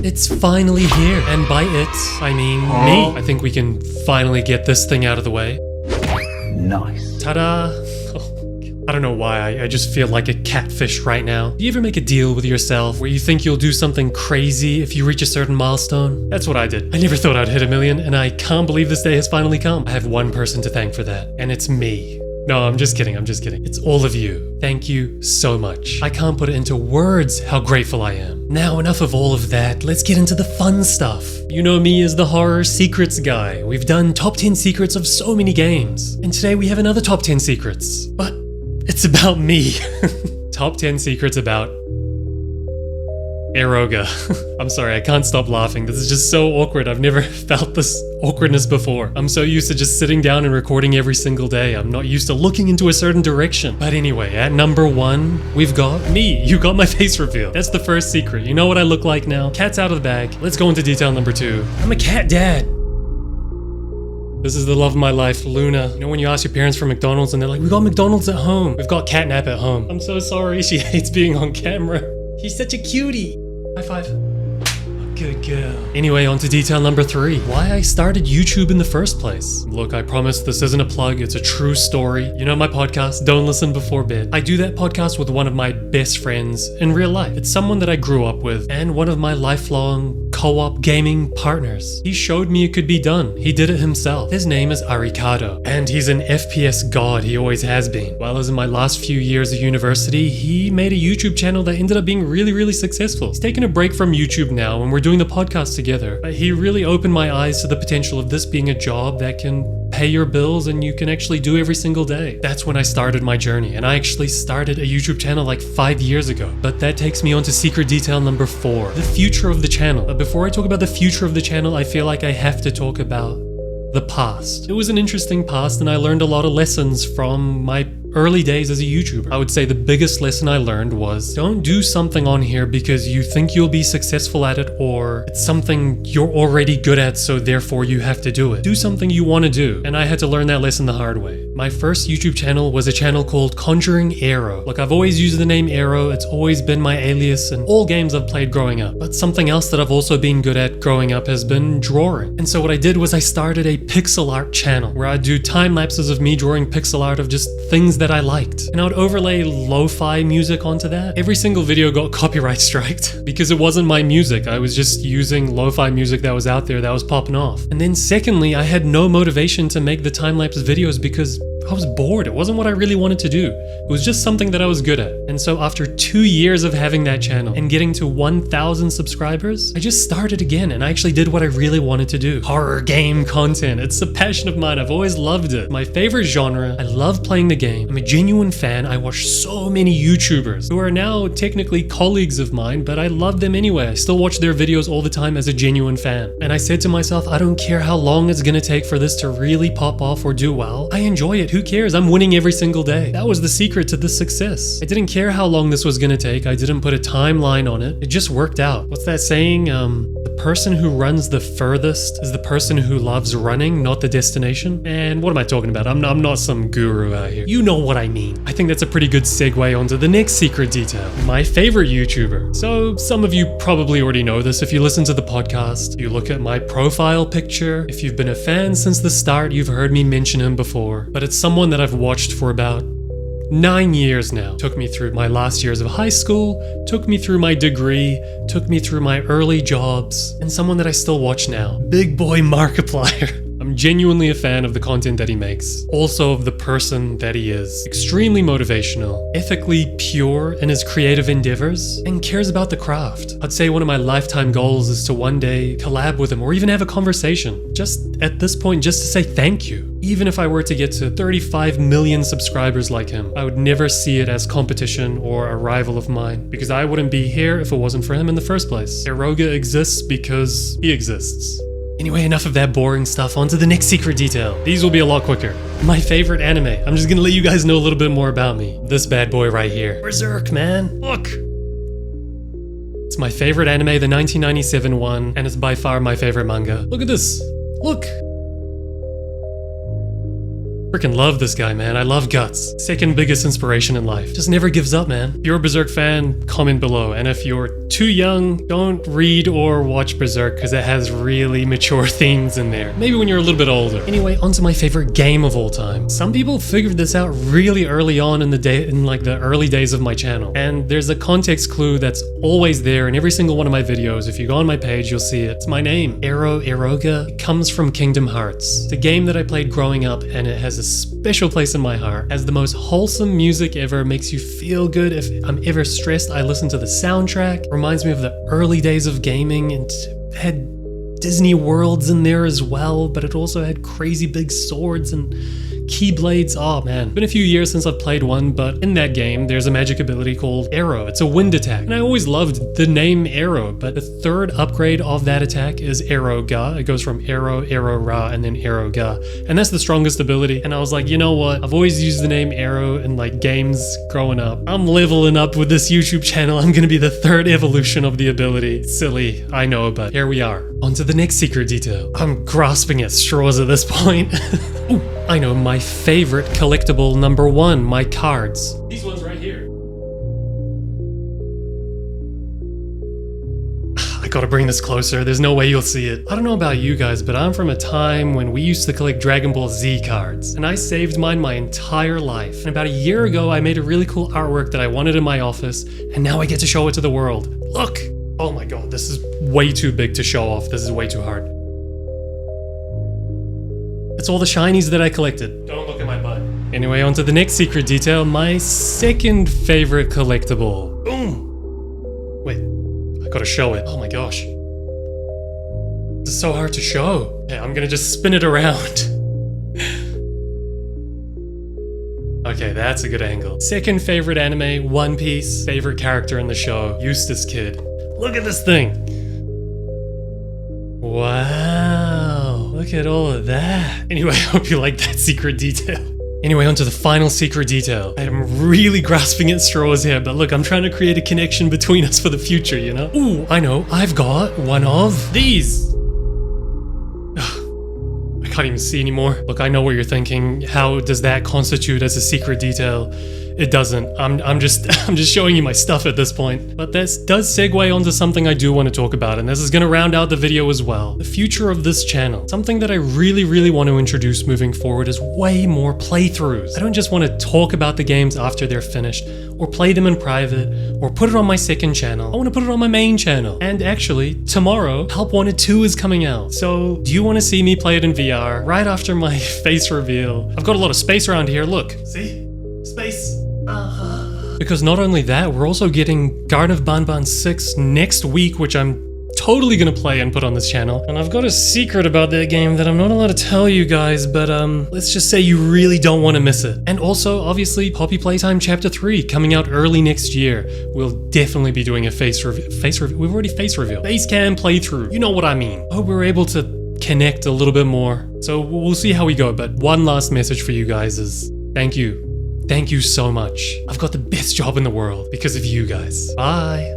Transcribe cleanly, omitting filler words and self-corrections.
It's finally here. And by it, I mean me. I think we can finally get this thing out of the way. Nice. Ta-da! I don't know why, I just feel like a catfish right now. Do you ever make a deal with yourself where you think you'll do something crazy if you reach a certain milestone? That's what I did. I never thought I'd hit 1 million, and I can't believe this day has finally come. I have one person to thank for that, and it's me. No, I'm just kidding. It's all of you. Thank you so much. I can't put it into words how grateful I am. Now, enough of all of that. Let's get into the fun stuff. You know me as the horror secrets guy. We've done top 10 secrets of so many games. And today we have another top 10 secrets. But it's about me. Top 10 secrets about Aeroga. I'm sorry, I can't stop laughing. This is just so awkward. I've never felt this awkwardness before. I'm so used to just sitting down and recording every single day. I'm not used to looking into a certain direction. But anyway, at number 1, we've got me. You got my face reveal. That's the first secret. You know what I look like now? Cat's out of the bag. Let's go into detail number 2. I'm a cat dad. This is the love of my life, Luna. You know when you ask your parents for McDonald's and they're like, we got McDonald's at home. We've got catnap at home. I'm so sorry. She hates being on camera. She's such a cutie. High five. Good girl. Anyway, on to detail number 3. Why I started YouTube in the first place. Look, I promise this isn't a plug, it's a true story. You know my podcast, Don't Listen Before Bed. I do that podcast with one of my best friends in real life. It's someone that I grew up with and one of my lifelong co-op gaming partners. He showed me it could be done. He did it himself. His name is Aeroga, and he's an FPS god. He always has been. While I was in my last few years of university, he made a YouTube channel that ended up being really successful. He's taken a break from YouTube now, and we're doing the podcast together. But he really opened my eyes to the potential of this being a job that can pay your bills and you can actually do every single day. That's when I started my journey, and I actually started a YouTube channel like 5 years ago. But that takes me on to secret detail number 4, the future of the channel. But before I talk about the future of the channel, I feel like I have to talk about the past. It was an interesting past, and I learned a lot of lessons from my early days as a YouTuber. I would say the biggest lesson I learned was don't do something on here because you think you'll be successful at it, or it's something you're already good at, so therefore you have to do it. Do something you want to do. And I had to learn that lesson the hard way. My first YouTube channel was a channel called Conjuring Aero. Look, I've always used the name Aero. It's always been my alias in all games I've played growing up. But something else that I've also been good at growing up has been drawing. And so what I did was I started a pixel art channel where I'd do time lapses of me drawing pixel art of just things that I liked. And I would overlay lo-fi music onto that. Every single video got copyright striked because it wasn't my music. I was just using lo-fi music that was out there that was popping off. And then secondly, I had no motivation to make the time-lapse videos because I was bored. It wasn't what I really wanted to do. It was just something that I was good at. And so after 2 years of having that channel and getting to 1,000 subscribers, I just started again and I actually did what I really wanted to do. Horror game content. It's a passion of mine. I've always loved it. My favorite genre. I love playing the game. I'm a genuine fan. I watch so many YouTubers who are now technically colleagues of mine, but I love them anyway. I still watch their videos all the time as a genuine fan. And I said to myself, I don't care how long it's gonna take for this to really pop off or do well. I enjoy it. Who cares? I'm winning every single day. That was the secret to this success. I didn't care how long this was gonna take. I didn't put a timeline on it. It just worked out. What's that saying? The person who runs the furthest is the person who loves running, not the destination. And what am I talking about? I'm not some guru out here. You know what I mean. I think that's a pretty good segue onto the next secret detail. My favorite YouTuber. So some of you probably already know this if you listen to the podcast. You look at my profile picture. If you've been a fan since the start, you've heard me mention him before. But it's someone that I've watched for about 9 years now. Took me through my last years of high school, took me through my degree, took me through my early jobs, and someone that I still watch now. Big Boy Markiplier. I'm genuinely a fan of the content that he makes, also of the person that he is. Extremely motivational, ethically pure in his creative endeavors, and cares about the craft. I'd say one of my lifetime goals is to one day collab with him or even have a conversation. Just at this point, just to say thank you. Even if I were to get to 35 million subscribers like him, I would never see it as competition or a rival of mine, because I wouldn't be here if it wasn't for him in the first place. Aeroga exists because he exists. Anyway, enough of that boring stuff, on to the next secret detail. These will be a lot quicker. My favorite anime. I'm just gonna let you guys know a little bit more about me. This bad boy right here. Berserk, man. Look! It's my favorite anime, the 1997 one, and it's by far my favorite manga. Look at this. Look! Freaking love this guy, man. I love Guts. Second biggest inspiration in life. Just never gives up, man. If you're a Berserk fan, comment below. And if you're too young, don't read or watch Berserk because it has really mature themes in there. Maybe when you're a little bit older. Anyway, onto my favorite game of all time. Some people figured this out really early on in the early days of my channel. And there's a context clue that's always there in every single one of my videos. If you go on my page, you'll see it. It's my name, Aeroga. It comes from Kingdom Hearts. It's a game that I played growing up and it has a special place in my heart. It has the most wholesome music ever, makes you feel good. If I'm ever stressed, I listen to the soundtrack. Reminds me of the early days of gaming, and it had Disney worlds in there as well, but it also had crazy big swords and keyblades. Oh man, it's been a few years since I've played one, but in that game there's a magic ability called Aero. It's a wind attack, and I always loved the name Aero, but the third upgrade of that attack is Aeroga. It goes from Aero, Aero-Ra, and then Aeroga, and that's the strongest ability. And I was like, you know what, I've always used the name Aero in like games growing up. I'm leveling up with this YouTube channel. I'm gonna be the third evolution of the ability. Silly, I know, but here we are. On to the next secret detail. I'm grasping at straws at this point. Ooh, I know, my favorite collectible number one, my cards. These ones right here. I gotta bring this closer, there's no way you'll see it. I don't know about you guys, but I'm from a time when we used to collect Dragon Ball Z cards, and I saved mine my entire life. And about a year ago, I made a really cool artwork that I wanted in my office, and now I get to show it to the world. Look! Oh my god, this is way too big to show off. This is way too hard. It's all the shinies that I collected. Don't look at my butt. Anyway, on to the next secret detail, my second favorite collectible. Boom! Wait, I gotta show it. Oh my gosh. This is so hard to show. Okay, I'm gonna just spin it around. Okay, that's a good angle. Second favorite anime, One Piece. Favorite character in the show, Eustace Kid. Look at this thing. Wow, look at all of that. Anyway, I hope you like that secret detail. Anyway, on to the final secret detail. I'm really grasping at straws here, but look, I'm trying to create a connection between us for the future, you know? Ooh, I know, I've got one of these. I can't even see anymore. Look, I know what you're thinking. How does that constitute as a secret detail? It doesn't. I'm just showing you my stuff at this point. But this does segue onto something I do want to talk about, and this is going to round out the video as well. The future of this channel. Something that I really want to introduce moving forward is way more playthroughs. I don't just want to talk about the games after they're finished, or play them in private, or put it on my second channel. I want to put it on my main channel. And actually, tomorrow, Help Wanted 2 is coming out. So, do you want to see me play it in VR right after my face reveal? I've got a lot of space around here, look. See? Space. Because not only that, we're also getting Garden of Banban 6 next week, which I'm totally gonna play and put on this channel. And I've got a secret about that game that I'm not allowed to tell you guys, but let's just say you really don't want to miss it. And also, obviously, Poppy Playtime Chapter 3 coming out early next year. We'll definitely be doing a face reveal. We've already face reveal. Face cam playthrough. You know what I mean. I hope we're able to connect a little bit more. So we'll see how we go, but one last message for you guys is thank you. Thank you so much. I've got the best job in the world because of you guys. Bye.